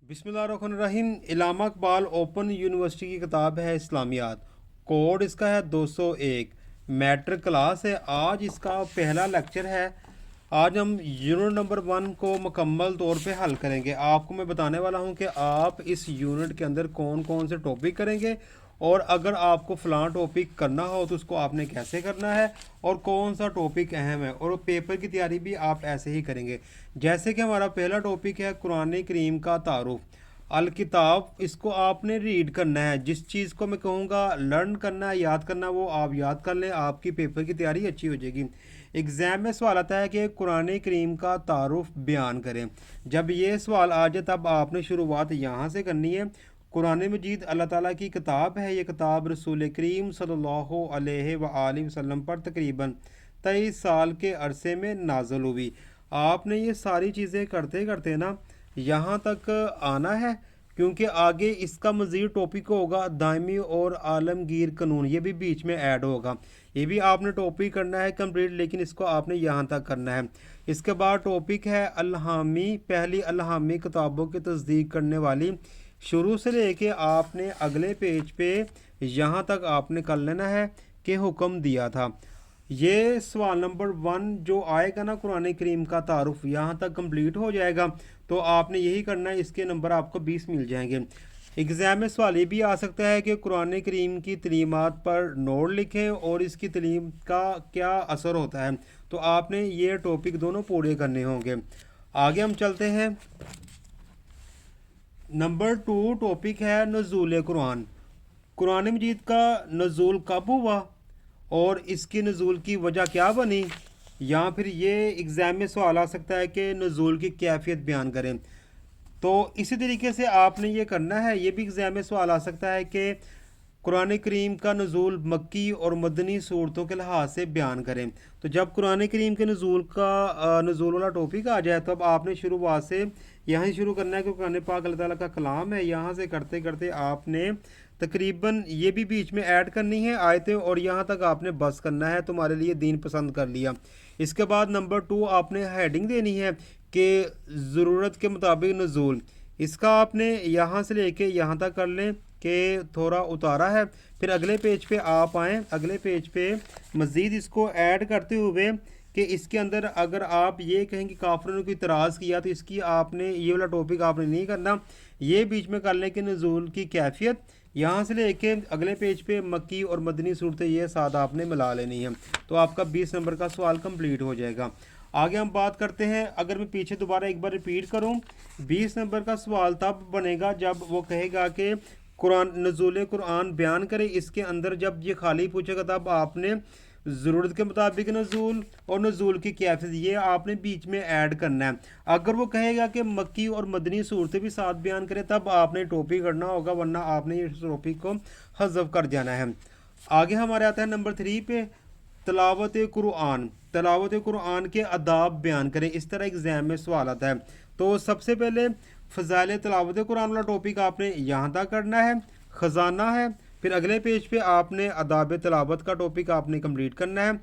बिस्मिल्लाहिर्रहमानिर्रहीम। इलामा Iqbal open university की किताब है इस्लामियात। कोड इसका है 201। मैट्रिक क्लास है। आज इसका पहला लेक्चर है। आज हम यूनिट नंबर 1 को मुकम्मल तौर पे हल करेंगे। आपको मैं बताने वाला हूँ कि आप इस यूनिट के अंदर कौन कौन से टॉपिक करेंगे और अगर आपको फ़लाँ टॉपिक करना हो तो उसको आपने कैसे करना है और कौन सा टॉपिक अहम है, और पेपर की तैयारी भी आप ऐसे ही करेंगे। जैसे कि हमारा पहला टॉपिक है कुरान करीम का तारुफ अल किताब। इसको आपने रीड करना है। जिस चीज़ को मैं कहूँगा लर्न करना है, याद करना, वो आप याद कर लें, आपकी पेपर की तैयारी अच्छी हो जाएगी। एग्ज़ाम में सवाल आता है कि कुरान करीम का तारुफ बयान करें। जब ये सवाल आ जाए तब आपने शुरुआत यहाँ से करनी है। कुरान मजीद अल्लाह ताला की किताब है। ये किताब रसूल करीम सल्लल्लाहु अलैहि वसल्लम पर तकरीबन 23 साल के अरसे में नाज़िल हुई। आपने ये सारी चीज़ें करते करते ना यहाँ तक आना है, क्योंकि आगे इसका मज़ीद टॉपिक होगा दायमी और आलमगीर कानून, ये भी बीच में ऐड होगा। ये भी आपने टॉपिक करना है कंप्लीट, लेकिन इसको आपने यहाँ तक करना है। इसके बाद टॉपिक है अल्हामी, पहली अल्हामी किताबों की तस्दीक करने वाली। शुरू से लेके आपने अगले पेज पे यहाँ तक आपने कर लेना है कि हुक्म दिया था। ये सवाल नंबर 1 जो आएगा ना कुरान करीम का तारुफ, यहाँ तक कंप्लीट हो जाएगा तो आपने यही करना है। इसके नंबर आपको 20 मिल जाएंगे। एग्ज़ाम में सवाल ये भी आ सकता है कि कुरान करीम की तलीमात पर नोट लिखें और इसकी तलीम का क्या असर होता है। तो आपने ये टॉपिक दोनों पूरे करने होंगे। आगे हम चलते हैं। नंबर 2 टॉपिक है नज़ूल कुरान। कुरान मजीद का नज़ूल कब हुआ और इसकी नज़ूल की वजह क्या बनी, या फिर ये एग्ज़ाम में सवाल आ सकता है कि नज़ूल की कैफियत बयान करें। तो इसी तरीके से आपने ये करना है। ये भी एग्ज़ाम में सवाल आ सकता है कि कुरान करीम का नज़ूल मक्की और मदनी सूरतों के लिहाज से बयान करें। तो जब कुरान करीम के नज़ूल का नज़ूल वाला टॉपिक आ जाए तो अब आपने शुरुआत से यहाँ से शुरू करना है कि कुरान पाक अल्लाह ताला का कलाम है। यहाँ से करते करते आपने तकरीबन ये भी बीच में ऐड करनी है आयतें, और यहाँ तक आपने बस करना है। तुम्हारे लिए दीन पसंद कर लिया। इसके बाद नंबर 2 आपने हेडिंग देनी है कि ज़रूरत के मुताबिक नज़ूल। इसका आपने यहाँ से लेके यहाँ तक कर लें कि थोड़ा उतारा है। फिर अगले पेज पे आप आएँ। अगले पेज पे मज़ीद इसको ऐड करते हुए कि इसके अंदर अगर आप ये कहें कि काफिरों ने कोई इतराज़ किया तो इसकी आपने ये वाला टॉपिक आपने नहीं करना। ये बीच में कर लें कि नज़ूल की कैफियत। यहाँ से लेके अगले पेज पे मक्की और मदनी सूरतें ये साथ आपने मिला लेनी है। तो आपका 20 नंबर का सवाल कंप्लीट हो जाएगा। आगे हम बात करते हैं। अगर मैं पीछे दोबारा एक बार रिपीट करूँ, 20 नंबर का सवाल तब बनेगा जब वो कहेगा कि कुरान नज़ूल कुरान बयान करे। इसके अंदर जब ये खाली पूछेगा तब आपने ज़रूरत के मुताबिक नज़ूल और नज़ूल की कैफियत ये आपने बीच में ऐड करना है। अगर वो कहेगा कि मक्की और मदनी सूरतें भी साथ बयान करें तब आपने टॉपिक करना होगा, वरना आपने इस टॉपिक को हज़फ कर जाना है। आगे हमारे आता है नंबर 3 पे तलावत कुरान। तलावत कुरान के अदाब बयान करें। इस तरह एग्ज़ाम में सवाल आता है। तो सबसे पहले फ़ज़ाइल तलावत कुरान वाला टॉपिक आपने यहाँ तक करना है, ख़जाना है। फिर अगले पेज पे आपने अदाब तलावत का टॉपिक आपने कंप्लीट करना है।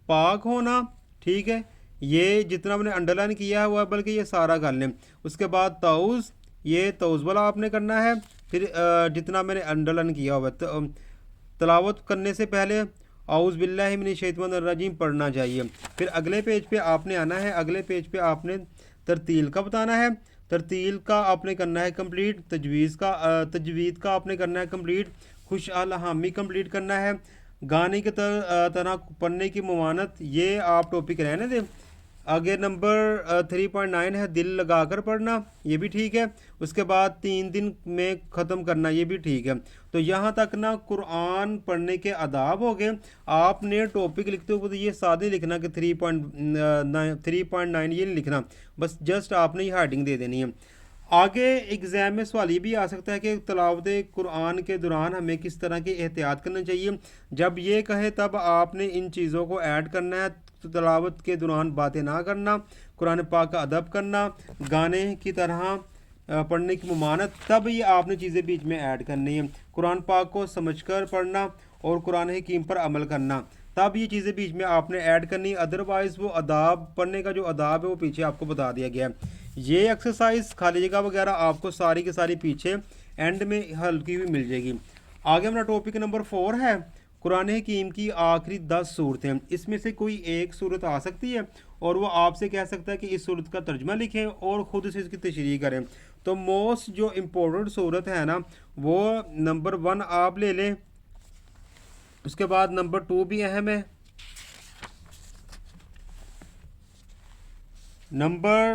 पाक होना, ठीक है, ये जितना मैंने अंडरलाइन किया हुआ है बल्कि ये सारा कर लें। उसके बाद ताउज़, ये ताउज़ वाला आपने करना है। फिर जितना मैंने अंडरलाइन किया हुआ है तलावत करने से पहले औज़ बिल्लाहि मिनश शैतानिर रजीम पढ़ना चाहिए। फिर अगले पेज पे आपने आना है। अगले पेज पे आपने तरतील का बताना है। तरतील का आपने करना है कंप्लीट। तजवीज़ का आपने करना है कंप्लीट। खुश अल हामी कंप्लीट करना है। गाने की तरह पढ़ने की मवानत, ये आप टॉपिक रहने दें। आगे नंबर 3.9 है दिल लगाकर पढ़ना, ये भी ठीक है। उसके बाद 3 दिन में ख़त्म करना, ये भी ठीक है। तो यहाँ तक ना कुरान पढ़ने के आदाब हो गए। आपने टॉपिक लिखते हुए तो ये सादे लिखना कि 3.9 ये नहीं लिखना, बस जस्ट आपने ये हेडिंग दे देनी है। आगे एग्ज़ाम में सवाल ये भी आ सकता है कि तलावत कुरान के दौरान हमें किस तरह की एहतियात करना चाहिए। जब ये कहे तब आपने इन चीज़ों को ऐड करना है। तो तलावत के दौरान बातें ना करना, कुरान पाक का अदब करना, गाने की तरह पढ़ने की ममानत, तब ये आपने चीज़ें बीच में ऐड करनी है। कुरान पाक को समझकर पढ़ना और कुरान हकीम पर अमल करना, तब ये चीज़ें बीच में आपने ऐड करनी। अदरवाइज़ वो अदाब, पढ़ने का जो अदाब है वो पीछे आपको बता दिया गया है। یہ ایکسرسائز خالی جگہ وغیرہ آپ کو ساری کی ساری پیچھے اینڈ میں حل کی ہوئی مل جائے گی۔ آگے ہمارا ٹاپک نمبر 4 ہے قرآن حکیم کی آخری 10 صورتیں۔ اس میں سے کوئی ایک صورت آ سکتی ہے اور وہ آپ سے کہہ سکتا ہے کہ اس صورت کا ترجمہ لکھیں اور خود سے اس کی تشریح کریں۔ تو موسٹ جو امپورٹنٹ صورت ہے نا وہ نمبر 1 آپ لے لیں، اس کے بعد نمبر 2 بھی اہم ہے، نمبر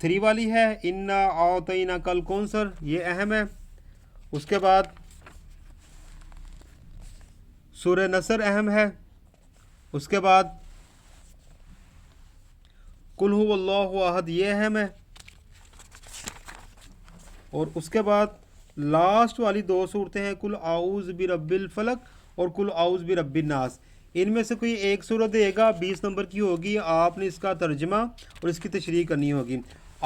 3 والی ہے انا اعطیناک کل کونسر، یہ اہم ہے، اس کے بعد سورہ نصر اہم ہے، اس کے بعد قل هو اللہ احد یہ اہم ہے، اور اس کے بعد لاسٹ والی 2 صورتیں ہیں قل اعوذ برب الفلق اور قل اعوذ برب الناس۔ ان میں سے کوئی ایک صورت دے گا 20 نمبر کی ہوگی، آپ نے اس کا ترجمہ اور اس کی تشریح کرنی ہوگی۔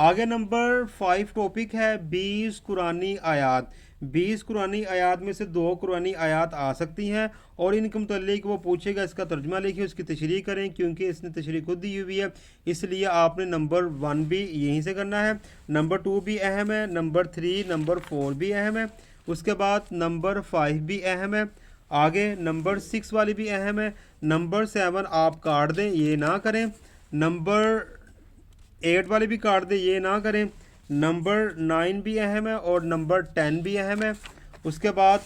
آگے نمبر 5 ٹاپک ہے 20 قرآنی آیات۔ 20 قرآنی آیات میں سے 2 قرآنی آیات آ سکتی ہیں اور ان کے متعلق وہ پوچھے گا اس کا ترجمہ لکھیں، اس کی تشریح کریں، کیونکہ اس نے تشریح خود دی ہوئی ہے، اس لیے آپ نے نمبر 1 بھی یہیں سے کرنا ہے، نمبر 2 بھی اہم ہے، نمبر 3 نمبر 4 بھی اہم ہے، اس کے بعد نمبر 5 بھی اہم ہے، آگے نمبر 6 والی بھی اہم ہے، نمبر 7 آپ کاٹ دیں یہ نہ کریں، نمبر 8 والی بھی کاٹ دیں یہ نہ کریں، نمبر 9 بھی اہم ہے اور نمبر 10 بھی اہم ہے، اس کے بعد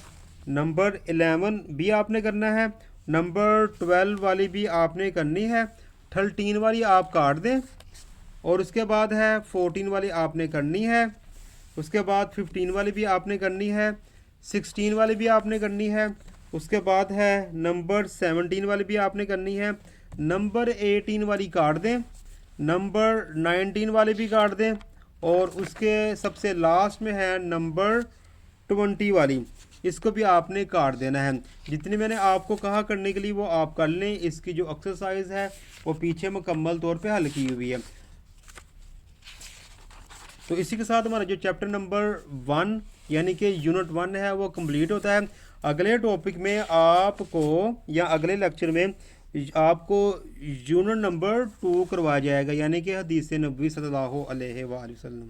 نمبر 11 بھی آپ نے کرنا ہے، نمبر 12 والی بھی آپ نے کرنی ہے، 13 والی آپ کاٹ دیں، اور اس کے بعد ہے 14 والی آپ نے کرنی ہے، اس کے بعد 15 والی بھی آپ نے کرنی ہے، 16 والی بھی آپ نے کرنی ہے، اس کے بعد ہے نمبر 17 والی بھی آپ نے کرنی ہے، نمبر 18 والی کاٹ دیں، نمبر 19 والی بھی کاٹ دیں، اور اس کے سب سے لاسٹ میں ہے نمبر 20 والی، اس کو بھی آپ نے کاٹ دینا ہے۔ جتنی میں نے آپ کو کہا کرنے کے لیے وہ آپ کر لیں، اس کی جو ایکسرسائز ہے وہ پیچھے مکمل طور پہ حل کی ہوئی ہے۔ تو اسی کے ساتھ ہمارا جو چیپٹر نمبر 1 یعنی کہ یونٹ 1 ہے وہ کمپلیٹ ہوتا ہے۔ اگلے ٹاپک میں آپ کو یا اگلے لیکچر میں آپ کو یونٹ نمبر 2 کروایا جائے گا، یعنی کہ حدیث نبوی صلی اللہ علیہ وآلہ وسلم۔